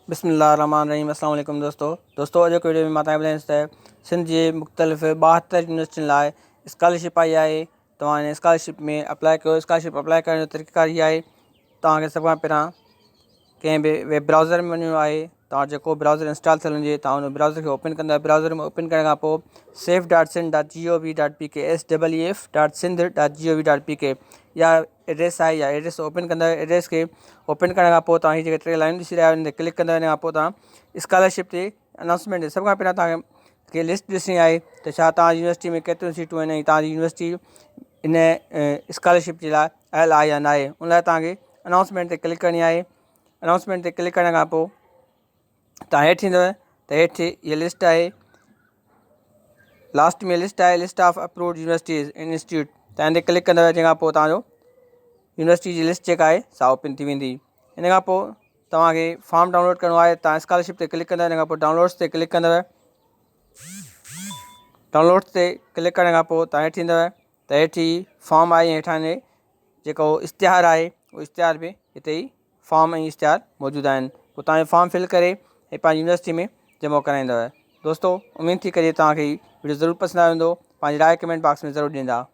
बिस्मिल्लाहिर्रहमानिर्रहीम। अस्सलाम वालेकुम दोस्तों अॼु वीडियो में मां तव्हांखे ॿुधाईंदुसि त सिंध जे मुख़्तलिफ़ 72 यूनिवर्सिटियुनि लाइ स्कॉलरशिप आई आहे। तव्हां हिन स्कॉलरशिप में अप्लाई कयो। स्कॉलरशिप अप्लाई करण जो तरीक़ाकार हीअ आहे, तव्हांखे सभ खां पहिरां कंहिं बि वेब ब्राउज़र में वञिणो आहे। तव्हां जेको ब्राउज़र इंस्टॉल थियल हुजे तव्हां उन ब्राउज़र खे ओपन कंदा। ब्राउज़र में ओपन करण खां पोइ safe.sind.gov.pk safe.sind.gov.pk या एड्रेस आहे, या एड्रेस ओपन कंदा। एड्रेस खे ओपन करण खां पोइ तव्हां हीअ जेके 3 लाइनूं ॾिसी रहिया आहियो, हिन ते क्लिक कंदा। हिन खां पोइ तव्हां स्कॉलरशिप ते अनाउंसमेंट सभ खां पहिरां तव्हांखे लिस्ट ॾिसणी आहे त छा तव्हांजी यूनिवर्सिटी में केतिरियूं सीटूं आहिनि ऐं तव्हांजी यूनिवर्सिटी इन स्कॉलरशिप जे लाइ आयल आहे या न आहे। उन लाइ तव्हांखे अनाउंसमेंट ते क्लिक करणी आहे। अनाउंसमेंट ते क्लिक करण खां पोइ तव्हां हेठि ईंदव त हेठि इहा लिस्ट आहे, लास्ट में लिस्ट आहे, list of approved universities and institute. तव्हां हिन ते क्लिक कंदव, जंहिंखां पोइ तव्हांजो यूनिवर्सिटी जी लिस्ट जेका आहे सा ओपन थी वेंदी। हिन खां पोइ तव्हांखे फॉर्म डाउनलोड करिणो आहे। तव्हां स्कॉलरशिप ते क्लिक कंदव, हिन खां पोइ डाउनलोड्स ते क्लिक कंदव। डाउनलोड्स ते क्लिक करण खां पोइ तव्हां हेठि ईंदव त हेठि फॉर्म आहे, हेठां जेको इश्तिहार आहे उहो इश्तिहार बि हिते ई फॉर्म ऐं इश्तिहार मौजूदु आहिनि। पोइ तव्हांजो फॉर्म फिल करे ऐं पंहिंजी यूनिवर्सिटी में जमा कराईंदव। दोस्तों उमेद थी करे तव्हांखे वीडियो ज़रूरु पसंदि आयो हूंदो। पंहिंजी राय कमेंट बॉक्स में ज़रूरु ॾींदा।